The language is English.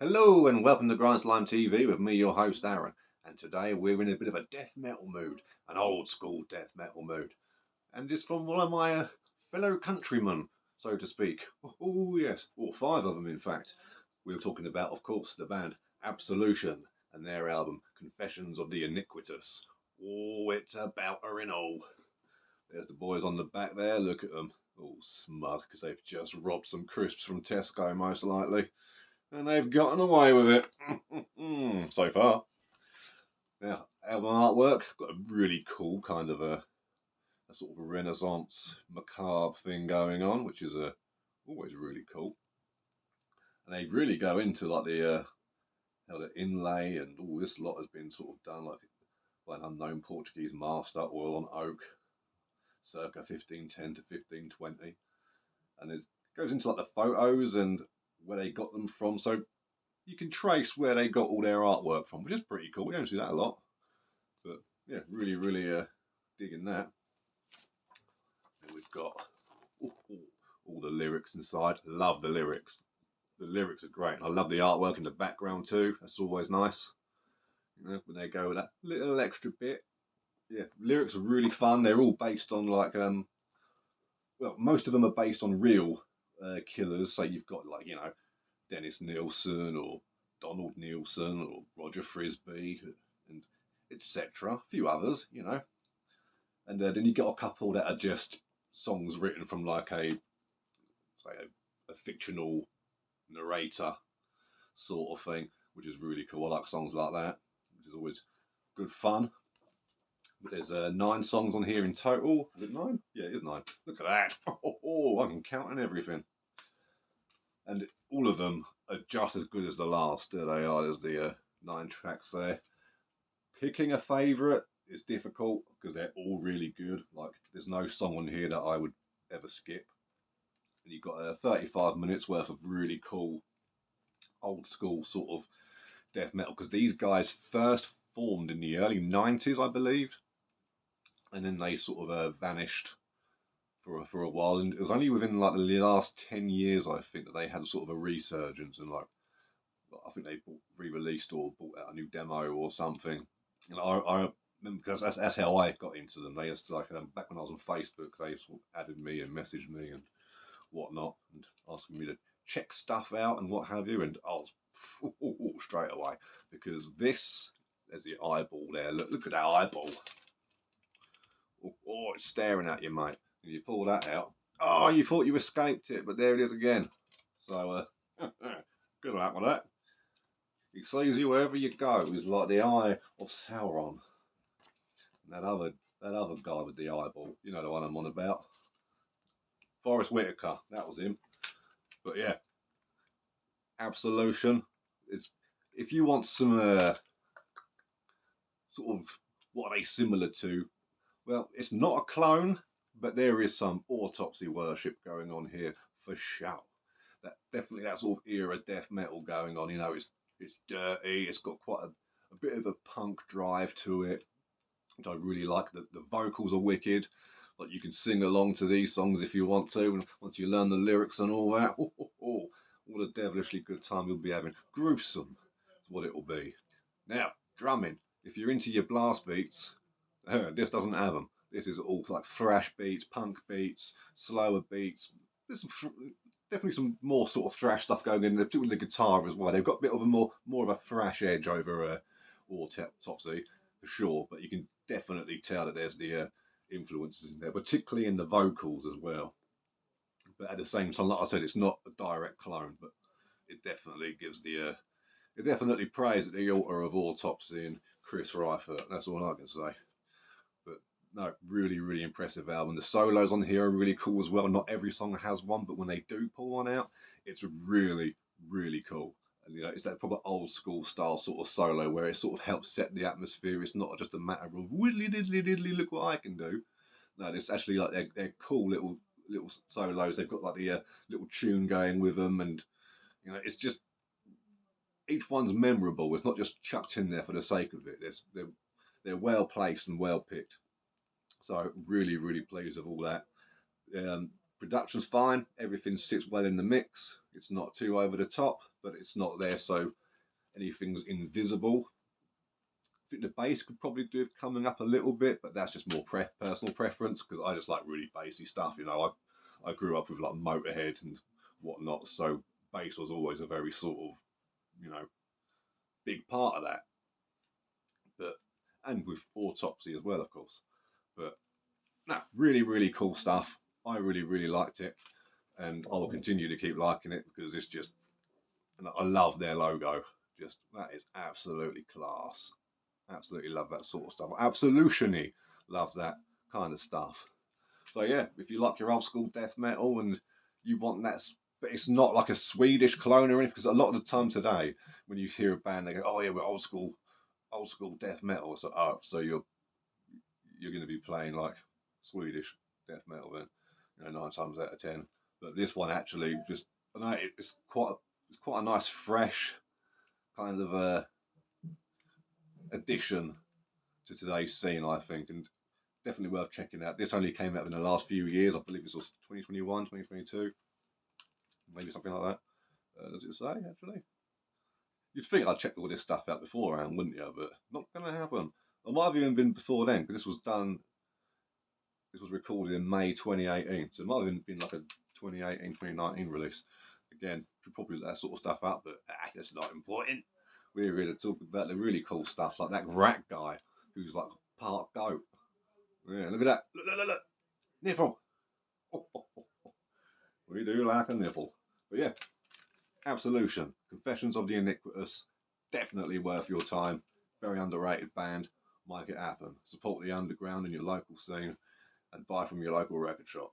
Hello and welcome to GrindslimeTV with me, your host Aaron. And today we're in a bit of a death metal mood, an old school death metal mood. And it's from one of my fellow countrymen, so to speak. Oh yes, or five of them in fact. We were talking about, of course, the band Absolution and their album Confessions of the Iniquitous. Oh, it's about her in all. There's the boys on the back there, look at them. All smug because they've just robbed some crisps from Tesco most likely. And they've gotten away with it so far. Now, album artwork got a really cool kind of a sort of a Renaissance macabre thing going on, which is always really cool. And they really go into like the how the inlay and all this lot has been sort of done like by an unknown Portuguese master, oil on oak, circa 1510 to 1520, and it goes into like the photos and where they got them from. So you can trace where they got all their artwork from, which is pretty cool. We don't see that a lot, but yeah, really digging that. And we've got all the lyrics inside. Love the lyrics. The lyrics are great. I love the artwork in the background too. That's always nice. You know, when they go with that little extra bit. Yeah, lyrics are really fun. They're all based on like well, most of them are based on real killers. So you've got like Dennis Nielsen or Donald Nielsen or Roger Frisbee and etc. A few others, and then you got a couple that are just songs written from like a fictional narrator sort of thing, which is really cool. I like songs like that, which is always good fun. But there's 9 songs on here in total. Is it 9? Yeah, it is 9. Look at that. Oh, I can count and everything. And all of them are just as good as the last. There they are. There's the 9 tracks there. Picking a favourite is difficult because they're all really good. Like, there's no song on here that I would ever skip. And you've got 35 minutes worth of really cool, old school sort of death metal. Because these guys first formed in the early 90s, I believe. And then they sort of vanished for a while, and it was only within like the last 10 years I think that they had sort of a resurgence, and like I think they re-released or brought out a new demo or something. And I remember because that's how I got into them. They just like back when I was on Facebook, they sort of added me and messaged me and whatnot, and asking me to check stuff out and what have you, and I was straight away because there's the eyeball there. Look at that eyeball. Oh, it's staring at you, mate. And you pull that out. Oh, you thought you escaped it, but there it is again. So, good luck with that. It sees you wherever you go. It's like the eye of Sauron. And that other guy with the eyeball, you know the one I'm on about. Forrest Whitaker, that was him. But yeah, Absolution. If you want some sort of what are they similar to? Well, it's not a clone, but there is some autopsy worship going on here for sure. Definitely that sort of era death metal going on. It's dirty. It's got quite a bit of a punk drive to it, which I really like. The vocals are wicked. Like you can sing along to these songs if you want to, and once you learn the lyrics and all that, what a devilishly good time you'll be having. Gruesome is what it will be. Now, drumming. If you're into your blast beats, this doesn't have them. This is all like thrash beats, punk beats, slower beats. There's definitely some more sort of thrash stuff going in there, particularly the guitar as well. They've got a bit of a more of a thrash edge over Autopsy for sure, but you can definitely tell that there's the influences in there, particularly in the vocals as well. But at the same time, like I said, it's not a direct clone, but it definitely gives it definitely prays at the altar of Autopsy and Chris Reifert. That's all I can say. But no, really impressive album. The solos on here are really cool as well. Not every song has one, but when they do pull one out, it's really cool. And it's that proper old school style sort of solo where it sort of helps set the atmosphere. It's not just a matter of widdly diddly diddly, look what I can do. No, it's actually like they're cool little solos. They've got like the little tune going with them, and it's just each one's memorable. It's not just chucked in there for the sake of it. They're well placed and well picked. So really pleased with all that. Production's fine. Everything sits well in the mix. It's not too over the top, but it's not there so anything's invisible. I think the bass could probably do with coming up a little bit, but that's just more personal preference because I just like really bassy stuff. You know, I grew up with like Motorhead and whatnot, so bass was always a very sort of, you know, big part of that. But and with autopsy as well, of course. But no, really, really cool stuff. I really, really liked it, and I will continue to keep liking it because it's just, and I love their logo. Just that is absolutely class. Absolutely love that sort of stuff. Absolution-y love that kind of stuff. So yeah, if you like your old school death metal and you want that, but it's not like a Swedish clone or anything, because a lot of the time today, when you hear a band, they go, "Oh yeah, we're old school death metal." So oh, so you're going to be playing like Swedish death metal then, you know, 9 times out of 10. But this one actually just, I know it's quite a nice fresh kind of addition to today's scene, I think, and definitely worth checking out. This only came out in the last few years. I believe this was 2021, 2022, maybe something like that. Does it say, actually? You'd think I'd check all this stuff out beforehand, wouldn't you? But not going to happen. It might have even been before then, because this was recorded in May 2018, so it might have been like a 2018, 2019 release. Again, should probably look that sort of stuff up, but that's not important. We're here to talk about the really cool stuff, like that rat guy who's like part goat. Yeah, look at that. Look. Nipple. Oh, oh, oh. We do like a nipple. But yeah, Absolution, Confessions of the Iniquitous, definitely worth your time. Very underrated band. Make it happen. Support the underground in your local scene and buy from your local record shop.